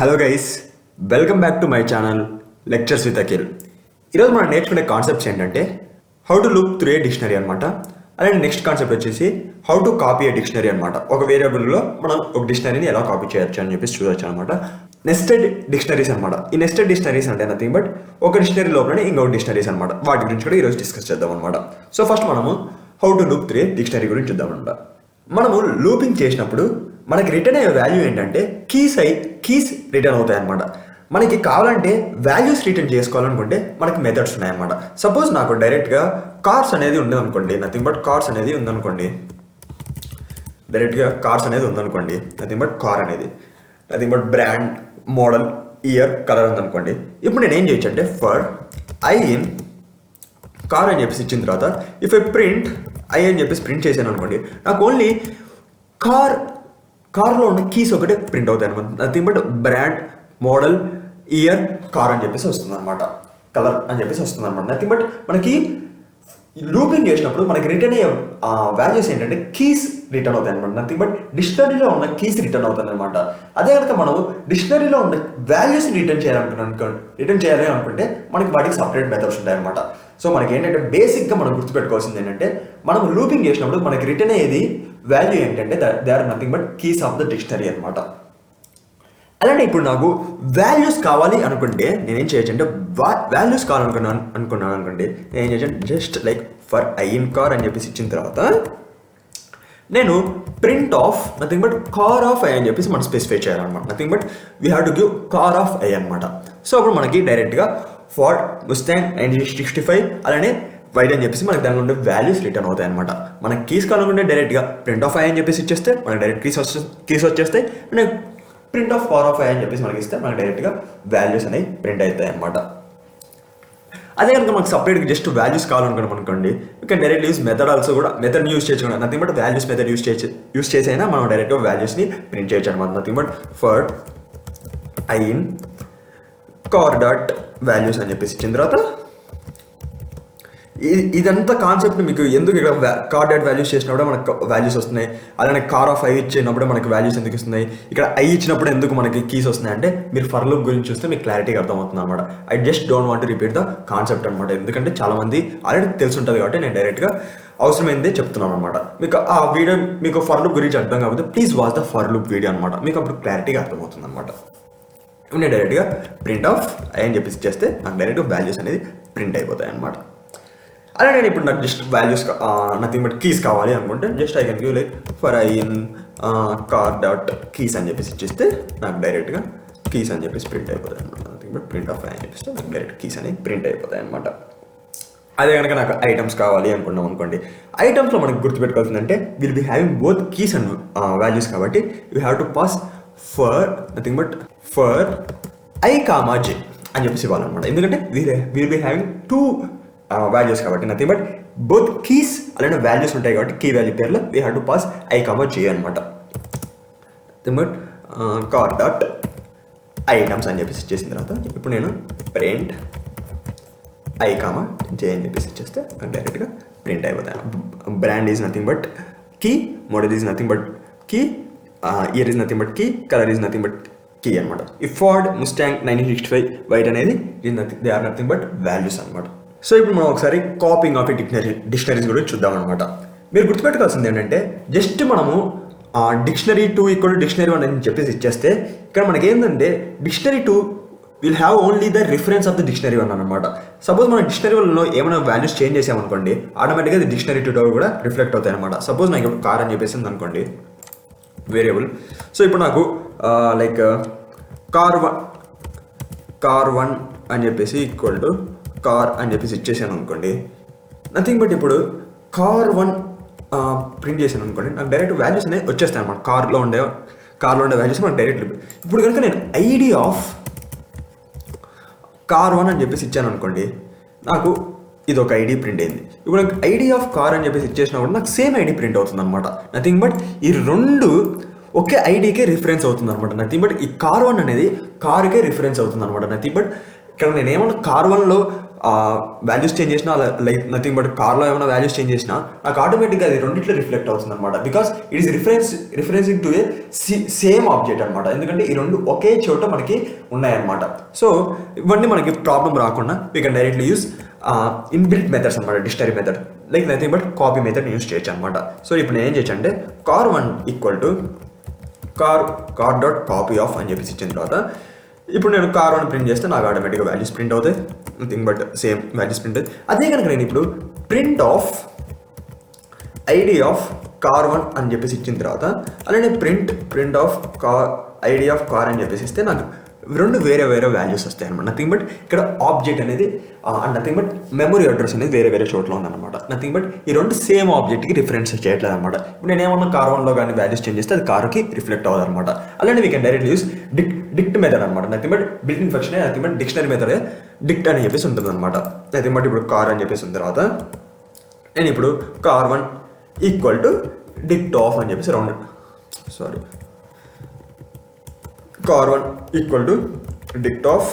Hello guys, welcome back to my channel lectures with Akhil. ఈరోజు మనం నేర్చుకునే కాన్సెప్ట్స్ ఏంటంటే how to look through a dictionary అనమాట. అలాగే నెక్స్ట్ కాన్సెప్ట్ వచ్చేసి how to copy A dictionary అనమాట. ఒక వేరియబుల్లో మనం ఒక డిక్షనరీని ఎలా కాపీ చేయొచ్చు అని చెప్పేసి చూడొచ్చు అనమాట. నెస్టెడ్ డిక్షనరీస్ అనమాట. ఈ నెస్టెడ్ డిక్షనరీస్ అంటే నథింగ్ బట్ ఒక డిక్షనరీ లోపలనే ఇంకొక డిక్షనరీస్ అనమాట. వాటి గురించి కూడా ఈరోజు డిస్కస్ చేద్దాం అనమాట. సో ఫస్ట్ మనము how to look through a dictionary గురించి చూద్దాం అనమాట. మనము లూపింగ్ చేసినప్పుడు మనకి రిటర్న్ అయ్యే వాల్యూ ఏంటంటే కీస్ రిటర్న్ అవుతాయి అనమాట. మనకి కావాలంటే వాల్యూస్ రిటర్న్ చేసుకోవాలనుకుంటే మనకి మెథడ్స్ ఉన్నాయన్నమాట. సపోజ్ నాకు డైరెక్ట్గా కార్స్ అనేది ఉందనుకోండి, నథింగ్ బట్ కార్స్ అనేది ఉందనుకోండి, డైరెక్ట్గా కార్స్ అనేది ఉందనుకోండి, నథింగ్ బట్ కార్ అనేది nothing but brand, model, year, colour ఉందనుకోండి. ఇప్పుడు నేను ఏం చేయొచ్చు అంటే ఫర్ ఐ ఇన్ కార్ అని ఇచ్చిన తర్వాత ఇఫ్ ఐ ప్రింట్ ఐ అని ప్రింట్ చేశాను అనుకోండి, నాకు ఓన్లీ కార్లో ఉన్న కీస్ ఒకటే ప్రింట్ అవుతాయి అనమాట. Nothing but brand, model, year, car అని వస్తుంది అనమాట. కలర్ అని వస్తుంది అనమాట. నథింగ్ బట్ మనకి లూపింగ్ చేసినప్పుడు మనకి రిటర్న్ అయ్యే వాల్యూస్ ఏంటంటే కీస్ రిటర్న్ అవుతాయి అనమాట. నథింగ్ బట్ డిక్షనరీలో ఉన్న కీస్ రిటర్న్ అవుతాయి అనమాట. అదే కనుక మనం డిక్షనరీలో ఉన్న వాల్యూస్ రిటర్న్ చేయాలి అనుకుంటే మనకి వాటికి సపరేట్ మెథడ్స్ ఉంటాయి అనమాట. సో మనకి ఏంటంటే బేసిక్గా మనం గుర్తుపెట్టుకోవాల్సింది ఏంటంటే మనం లూపింగ్ చేసినప్పుడు మనకి రిటర్న్ అయ్యేది వాల్యూ ఏంటంటే they are nothing but keys of the dictionary అనమాట. అలానే ఇప్పుడు నాకు వాల్యూస్ కావాలి అనుకుంటే నేనేం చేయొచ్చు అంటే వాల్యూస్ కావాలనుకున్నాను అనుకోండి, నేనేం చేయొచ్చు just like for I in car అని ఇచ్చిన తర్వాత నేను print of nothing but car of I అని మనం స్పెసిఫై చేయాలన్నమాట. Nothing but we have to give car of I అనమాట. సో అప్పుడు మనకి డైరెక్ట్గా ఫోర్డ్, ముస్తాంగ్ 1965 అలానే వైడ్ అని మనకి దానిలో ఉండే వాల్యూస్ రిటర్న్ అవుతాయి అనమాట. మనకి కీస్ కావాలనుకుంటే డైరెక్ట్గా ప్రింట్ ఆఫ్ ఐ అని ఇచ్చేస్తే మనకి డైరెక్ట్ కీస్ వచ్చేస్తాయి. మనకి print of car of I అని మనకి ఇస్తే మనకి డైరెక్ట్గా వాల్యూస్ అనేవి ప్రింట్ అవుతాయి అనమాట. అదే కనుక మనకు సపరేట్గా జస్ట్ వాల్యూస్ కావాలనుకున్నాం అనుకోండి, you can direct use method also కూడా మెథడ్ యూస్ చేయొచ్చు. Nothing but values method use చేసైనా మనం డైరెక్ట్గా వాల్యూస్ని ప్రింట్ చేయొచ్చు అనమాట. Nothing but for I in car dot values అని ఇచ్చిన తర్వాత ఇదంతా కాన్సెప్ట్ మీకు ఎందుకు ఇక్కడ కార్ డాట్ వాల్యూస్ చేసినప్పుడు మనకు వాల్యూస్ వస్తున్నాయి, అలానే కార్ ఆఫ్ ఐ ఇచ్చినప్పుడు మనకి వాల్యూస్ ఎందుకు వస్తున్నాయి, ఇక్కడ ఐ ఇచ్చినప్పుడు ఎందుకు మనకి కీస్ వస్తున్నాయి అంటే మీరు ఫర్ లూప్ గురించి చూస్తే మీకు క్లారిటీగా అర్థమవుతుంది అనమాట. I just don't want to repeat the concept అనమాట. ఎందుకంటే చాలామంది ఆల్రెడీ తెలుసుంటుంది కాబట్టి నేను డైరెక్ట్గా అవసరమైందే చెప్తున్నాను అనమాట. మీకు ఆ వీడియో మీకు ఫర్ లూప్ గురించి అర్థం కాకపోతే please watch the for loop video అనమాట. మీకు అప్పుడు క్లారిటీగా అర్థమవుతుంది అనమాట. నేను డైరెక్ట్గా ప్రింట్ ఆఫ్ ఐ అని చేస్తే నాకు డైరెక్ట్గా వాల్యూస్ అనేది ప్రింట్ అయిపోతాయి అనమాట. అలా నేను ఇప్పుడు నాకు just values nothing but keys కావాలి అనుకుంటే just I can give like for I in car dot keys అని ఇచ్చేస్తే నాకు డైరెక్ట్గా కీస్ అని ప్రింట్ అయిపోతాయి అనమాట. Nothing but print of I అని నాకు డైరెక్ట్ కీస్ అనేవి ప్రింట్ అయిపోతాయి అనమాట. అదే కనుక నాకు ఐటమ్స్ కావాలి అనుకున్నాం అనుకోండి, ఐటమ్స్లో మనకు గుర్తుపెట్టుకోవాల్సిందంటే will be having both keys and values కాబట్టి you have to pass for nothing but for I comma J అని ఇవ్వాలన్నమాట. ఎందుకంటే will be having two values కాబట్టి నథింగ్ బట్ బోత్ కీస్ అలానే వాల్యూస్ ఉంటాయి కాబట్టి కీ వాల్యూ పేర్లో we have to pass I comma J అనమాట. Nothing but car dot items అని ఇచ్చేసిన తర్వాత ఇప్పుడు నేను ప్రింట్ ఐ కామా జే అని ఇచ్చేస్తే డైరెక్ట్గా ప్రింట్ అయిపోతాయి. Brand is nothing but key, model is nothing but key, year is nothing but key, colour is nothing but key అనమాట. ఈ ఫోర్డ్, ముస్తాంగ్ 1965 వైట్ అనేది they are nothing but values అనమాట. So ఇప్పుడు మనం ఒకసారి కాపింగ్ ఆఫ్ డిక్షనరీస్ గురించి చూద్దాం అనమాట. మీరు గుర్తుపెట్టుకోవాల్సింది ఏంటంటే జస్ట్ మనము డిక్షనరీ 2 ఈక్వల్ డిక్షనరీ 1 అని ఇచ్చేస్తే ఇక్కడ మనకి ఏంటంటే dictionary 2 will have only the reference of the dictionary 1 అనమాట. సపోజ్ మనం డిక్షనరీ 1లో ఏమైనా వాల్యూస్ చేంజ్ చేసామనుకోండి, ఆటోమేటిక్గా డిక్షనరీ 2 కూడా రిఫ్లెక్ట్ అవుతాయి అనమాట. సపోజ్ నాకు ఇప్పుడు కార్ అని చెప్పేసింది అనుకోండి వేరియబుల్. సో ఇప్పుడు నాకు లైక్ కార్ వన్ అని ఈక్వల్ టు కార్ అని ఇచ్చేసాను అనుకోండి, నథింగ్ బట్ ఇప్పుడు కార్ 1 ప్రింట్ చేశాను అనుకోండి, నాకు డైరెక్ట్ వాల్యూస్ అనేవి వచ్చేస్తాయి అనమాట. కార్లో ఉండే వాల్యూస్ మనకు డైరెక్ట్. ఇప్పుడు కనుక నేను ఐడి ఆఫ్ కార్ 1 అని ఇచ్చాను అనుకోండి, నాకు ఇది ఒక ఐడి ప్రింట్ అయింది. ఇప్పుడు నాకు ఐడి ఆఫ్ కార్ అని ఇచ్చేసినప్పుడు నాకు సేమ్ ఐడి ప్రింట్ అవుతుంది అనమాట. నథింగ్ బట్ ఈ రెండు ఒకే ఐడికే రిఫరెన్స్ అవుతుంది అనమాట. నథింగ్ బట్ ఈ కార్ 1 అనేది కార్కే రిఫరెన్స్ అవుతుంది అనమాట. నథింగ్ బట్ ఇక్కడ నేను ఏమన్నా కార్ 1లో వాల్యూస్ చేంజ్ చేసినా లైక్ నథింగ్ బట్ కార్లో ఏమైనా వాల్యూస్ చేంజ్ చేసినా నాకు ఆటోమేటిక్గా అది రెండిట్లో రిఫ్లెక్ట్ అవుతుంది అనమాట. Because it is referencing to A same object అనమాట. ఎందుకంటే ఈ రెండు ఒకే చోట మనకి ఉన్నాయన్నమాట. సో ఇవన్నీ మనకి ప్రాబ్లం రాకుండా we can directly use inbuilt methods అనమాట. Dictionary method like nothing but copy method use చేయొచ్చు అనమాట. సో ఇప్పుడు నేను ఏం చేయొచ్చు అంటే car1 equal to car dot copy of అని చెప్పేసి ఇచ్చిన తర్వాత ఇప్పుడు నేను car1 ప్రింట్ చేస్తే నాకు ఆటోమేటిక్గా వాల్యూస్ ప్రింట్ అవుతాయి. Nothing but same values print అవుతాయి. అదే కనుక నేను ఇప్పుడు print of ID of car1 అని చెప్పేసి ఇచ్చిన తర్వాత అలానే print of ID of car అని చెప్పేసి ఇస్తే నాకు రెండు వేరే వాల్యూస్ వస్తాయి అనమాట. నథింగ్ బట్ ఇక్కడ ఆబ్జెక్ట్ అనేది నథింగ్ బట్ మెమరీ అడ్రస్ అనేది వేరే చోట్ల ఉందన్నమాట. నథింగ్ బట్ ఈ రెండు సేమ్ ఆబ్జెక్ట్కి రిఫరెన్స్ చేయట్లేదు అనమాట. ఇప్పుడు నేను ఏమన్నా car1లో కానీ వాల్యూస్ చేంజ్ చేస్తే అది కార్కి రిఫ్లెక్ట్ అవ్వదు అనమాట. అలానే we can directly use dict method అనమాట. Nothing but built in function nothing but dictionary method dict అని చెప్పేసి ఉంటుంది అనమాట. నథింగ్ బట్ ఇప్పుడు కార్ అని చెప్పేసి ఉన్న తర్వాత నేను ఇప్పుడు car1 ఈక్వల్ టు డిక్ట్ ఆఫ్ అని చెప్పేసి car1 equal to డిక్ట్ of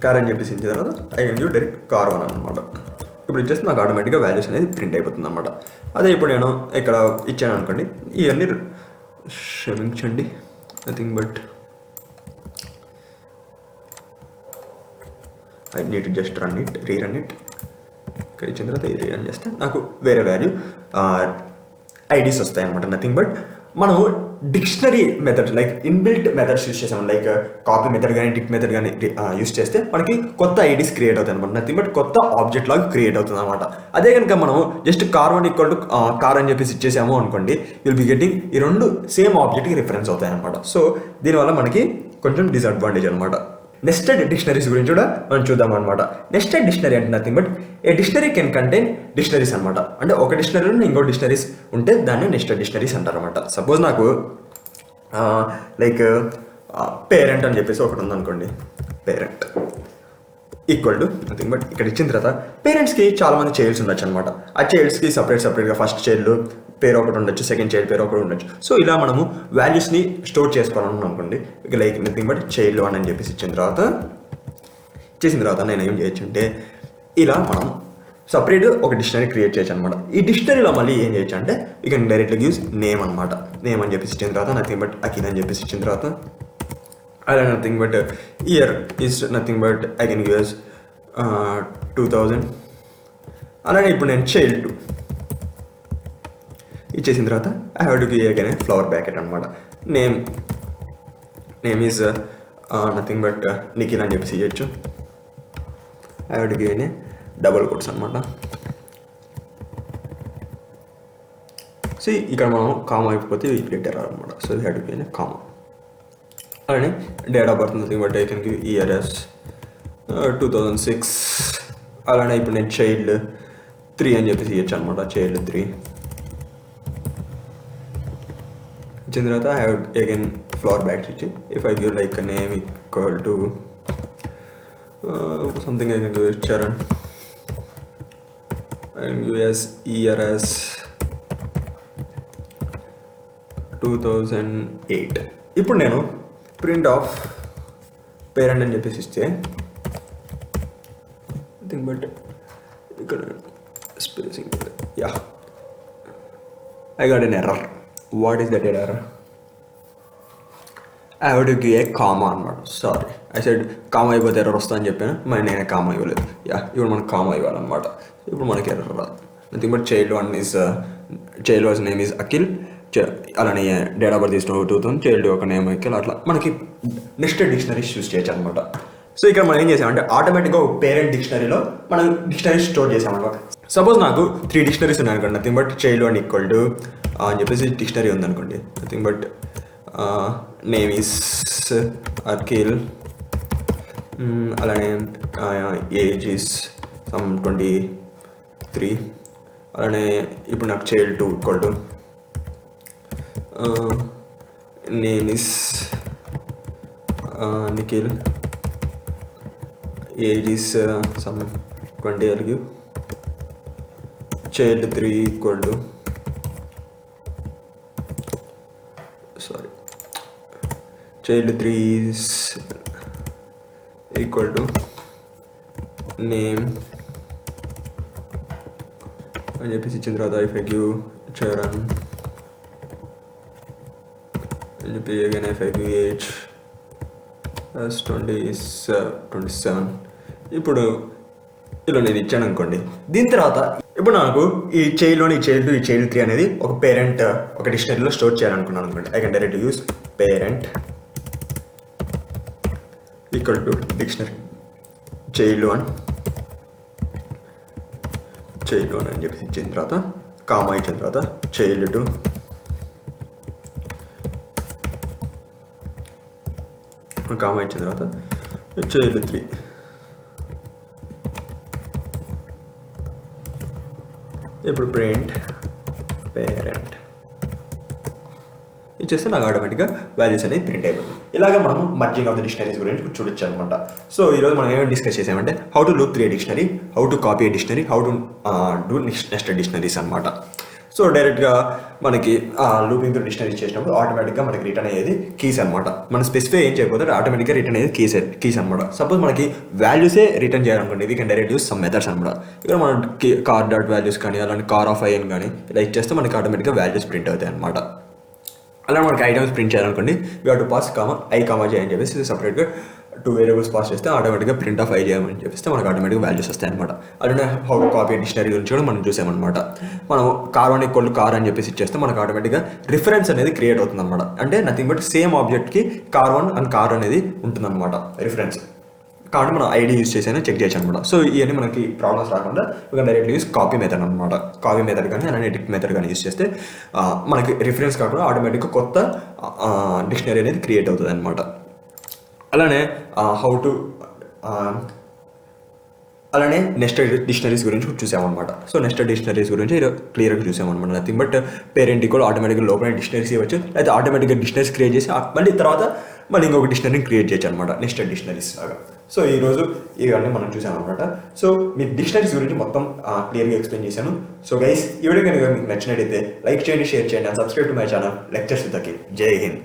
car అని చెప్పేసి ఇచ్చిన తర్వాత I can give direct car1 అనమాట. ఇప్పుడు ఇచ్చేస్తే నాకు ఆటోమేటిక్గా వాల్యూస్ అనేది ప్రింట్ అయిపోతుంది అనమాట. అదే ఇప్పుడు నేను ఇక్కడ ఇచ్చాను అనుకోండి, ఇవన్నీ క్షమించండి nothing but I need just rerun it. ఇక్కడ ఇచ్చిన తర్వాత రీరన్ చేస్తే నాకు వేరే వాల్యూ ఐడీస్ వస్తాయి అనమాట. నథింగ్ బట్ మనం dictionary method like inbuilt methods use చేసాము. లైక్ కాపీ మెథడ్ కానీ డిక్ట్ మెథడ్ కానీ యూస్ చేస్తే మనకి కొత్త ఐడీస్ క్రియేట్ అవుతాయి అనమాట. నథింగ్ బట్ కొత్త ఆబ్జెక్ట్ లాగా క్రియేట్ అవుతుంది అనమాట. అదే కనుక మనం just car1 equal to car అని చెప్పేసి ఇచ్చేసాము అనుకోండి, విల్ బి గెటింగ్ ఈ రెండు సేమ్ ఆబ్జెక్ట్కి రిఫరెన్స్ అవుతాయి అనమాట. సో దీనివల్ల మనకి కొంచెం డిసడ్వాంటేజ్ అనమాట. నెస్టెడ్ డిక్షనరీస్ గురించి కూడా మనం చూద్దాం అనమాట. నెస్టెడ్ డిక్షనరీ అంటే nothing but A dictionary can contain dictionaries అనమాట. అంటే ఒక డిక్షనరీలో ఇంకో డిక్షనరీస్ ఉంటే దాన్ని నెస్టెడ్ డిక్షనరీస్ అంటారు అనమాట. సపోజ్ నాకు లైక్ పేరెంట్ అని చెప్పేసి ఒకటి ఉందనుకోండి, parent equal to nothing but ఇక్కడ ఇచ్చిన తర్వాత పేరెంట్స్కి చాలామంది చైల్డ్స్ ఉండొచ్చు అనమాట. ఆ చైల్డ్స్కి సపరేట్గా ఫస్ట్ చైల్డ్ పేరు ఒకటి ఉండొచ్చు, సెకండ్ చైల్డ్ పేరు ఒకటి ఉండొచ్చు. సో ఇలా మనము వాల్యూస్ని స్టోర్ చేసుకోవాలని అనుకోండి. ఇక లైక్ నథింగ్ బట్ చైల్డ్ 1 అని చెప్పేసి ఇచ్చిన తర్వాత నేను ఏం చేయొచ్చు అంటే ఇలా మనం సపరేట్ ఒక డిక్షనరీ క్రియేట్ చేయొచ్చు అనమాట. ఈ డిక్షనరీలో మళ్ళీ ఏం చేయొచ్చు అంటే యూ కెన్ డైరెక్ట్గా యూస్ నేమ్ అనమాట. నేమ్ అని చెప్పేసి ఇచ్చిన తర్వాత నథింగ్ బట్ అఖిల్ అని చెప్పేసి ఇచ్చిన తర్వాత అలా nothing but year is nothing but I can use 2000. అలానే ఇప్పుడు నేను చైల్డ్ 2 ఇచ్చేసిన తర్వాత I have to give again flower bracket అనమాట. Name is nothing but Nikhil అని చెప్పేసి ఇవ్వచ్చు. I have to give double quotes అనమాట. సో ఇక్కడ మనం కామా అయిపోతే లెటర్ అనమాట. So we have to give comma. అలానే date of birth nothing but I can give year as 2006. అలానే ఇప్పుడు నేను చైల్డ్ 3 అని చెప్పేసి ఇవ్వచ్చు అనమాట. చైల్డ్ 3 ఇచ్చిన తర్వాత I have again flower brackets ఇచ్చి if I give like name equal to something I can give Charan and US year as 2008. ఇప్పుడు నేను ప్రింట్ ఆఫ్ పేరెంట్ అని చెప్పేసి ఇస్తే థింక్ బట్ ఇక్కడ spacing yeah I got N error. What is that error? I have to give a comma అనమాట. Sorry I said comma అయిపోతే error వస్తా అని చెప్పాను, మరి నేనే కామా ఇవ్వలేదు. యా ఇప్పుడు మనకు కామా ఇవ్వాలన్నమాట. ఇప్పుడు మనకి ఎర్రర్ రాదు. Nothing but child 1 name is Akhil. అలానే డేట్ ఆఫ్ బర్త్ 2000. చైల్డ్ ఒక నేమ్ అఖిల్. అట్లా మనకి నెస్టెడ్ డిక్షనరీస్ యూస్ చేయొచ్చు అనమాట. సో ఇక్కడ మనం ఏం చేసామంటే ఆటోమేటిక్గా పేరెంట్ డిక్షనరీలో మనం డిక్షనరీస్ స్టోర్ చేసామన్నమాట. సపోజ్ నాకు 3 డిక్షనరీస్ ఉన్నాయి అనుకోండి. Nothing but child 1 equal to అని చెప్పేసి డిక్షనరీ ఉందనుకోండి. Nothing but name is Akhil. అలానే ఏజ్ ఈస్ సమ్ 23. అలానే ఇప్పుడు నాకు child 2 equal to name is Nikhil. Age is some 20 అడిగి child 3 equal to child 3 is equal to name అని చెప్పేసి ఇచ్చిన తర్వాత ఇఫ్ ఐ గివ్ చరణ్ అని చెప్పి again if I give age 27. ఇప్పుడు ఇలా నేను ఇచ్చాను అనుకోండి. దీని తర్వాత ఇప్పుడు నాకు ఈ చైల్డ్ 1, ఈ చైల్డ్ 2, ఈ చైల్డ్ 3 అనేది ఒక పేరెంట్ ఒక డిక్షనరీలో స్టోర్ చేయాలనుకున్నాను అనుకోండి. I can direct use parent equal to dictionary child 1 అని చెప్పేసి ఇచ్చిన తర్వాత కామా ఇచ్చిన తర్వాత చైల్డ్ 2 కామా ఇచ్చిన తర్వాత చైల్డ్ 3 ఇప్పుడు ప్రింట్ పేరెంట్ ఇచ్చేస్తే నాకు ఆటోమేటిక్గా వాల్యూస్ అనేది ప్రింట్ అయిపోతుంది. ఇలాగ మనం మర్జింగ్ ఆఫ్ ద డిక్షనరీస్ గురించి చూడొచ్చు అనమాట. సో ఈరోజు మనం ఏమేమి డిస్కస్ చేసామంటే how to loop 3 dictionary, how to copy A dictionary, how to do nested dictionaries అనమాట. సో డైరెక్ట్గా మనకి లూపింగ్ త్రూ డిక్షనరీస్ చేసినప్పుడు ఆటోమేటిక్గా మనకి రిటర్న్ అయ్యేది కీస్ అనమాట. మనం స్పెసిఫై ఏం చేయకపోతే ఆటోమేటిక్గా రిటర్న్ అయ్యేది కీస్ అనమాట. సపోజ్ మనకి వాల్యూసే రిటర్న్ చేయాలనుకోండి, we can direct use some methods అనమాట. ఇక్కడ మనం కార్ డాట్ వాల్యూస్ కానీ అలాంటి కార్ ఆఫ్ ఐ అని కానీ ఇలా ఇచ్చేస్తే మనకి ఆటోమేటిక్గా వాల్యూస్ ప్రింట్ అవుతాయి అనమాట. అలా మనకి ఐటమ్స్ ప్రింట్ చేయాలనుకోండి, we have to pass I చేయని చెప్పేసి సపరేట్గా 2 వేరియబుల్స్ పాస్ చేస్తే ఆటోమేటిక్గా ప్రింట్ ఆఫ్ ఐ చేయమని చెప్పేస్తే మనకు ఆటోమేటిక్గా వాల్యూస్ వస్తాయి అనమాట. అలానే హౌ టు కాపీ డిక్షనరీ గురించి కూడా మనం చూసామన్నమాట. మనం కార్ 1 ఈక్వల్ టు కార్ అని చెప్పేసి ఇచ్చేస్తే మనకు ఆటోమేటిక్గా రిఫరెన్స్ అనేది క్రియేట్ అవుతుంది అనమాట. అంటే నథింగ్ బట్ సేమ్ ఆబ్జెక్ట్కి కార్ 1 అండ్ కార్ అనేది ఉంటుందన్నమాట రిఫరెన్స్. కాబట్టి మనం ఐడి యూస్ చేసి చెక్ చేయొచ్చు అనమాట. సో ఇవన్నీ మనకి ప్రాబ్లమ్స్ రాకుండా డైరెక్ట్లీ యూస్ కాపీ మెథడ్ అనమాట. కాపీ మెథడ్ కానీ అలానే ఎడిట్ మెథడ్ కానీ యూస్ చేస్తే మనకి రిఫరెన్స్ కాకుండా ఆటోమేటిక్గా కొత్త డిక్షనరీ అనేది క్రియేట్ అవుతుంది అనమాట. అలానే అలానే నెస్టెడ్ డిక్షనరీస్ గురించి చూసామన్నమాట. సో నెస్టెడ్ డిక్షనరీస్ గురించి క్లియర్గా చూసామన్నమాట. నథింగ్ బట్ పేరెంట్ ఈక్వల్ ఆటోమేటిక్గా లోపల డిక్షనరీస్ ఇవ్వచ్చు, అయితే ఆటోమేటిక్గా డిక్షనరీస్ క్రియేట్ చేసి మళ్ళీ తర్వాత మళ్ళీ ఇంకొక డిక్షనరీని క్రియేట్ చేయొచ్చు అనమాట, నెస్టెడ్ డిక్షనరీస్ లాగా. సో ఈరోజు ఇవన్నీ మనం చూసామన్నమాట. సో మీ డిక్షనరీస్ గురించి మొత్తం క్లియర్గా ఎక్స్ప్లెయిన్ చేశాను. సో గైస్, ఈ వీడియో కనుక మీకు నచ్చినట్టయితే లైక్ చేయండి, షేర్ చేయండి and subscribe to my channel lectures with Akhil. జై హింద్.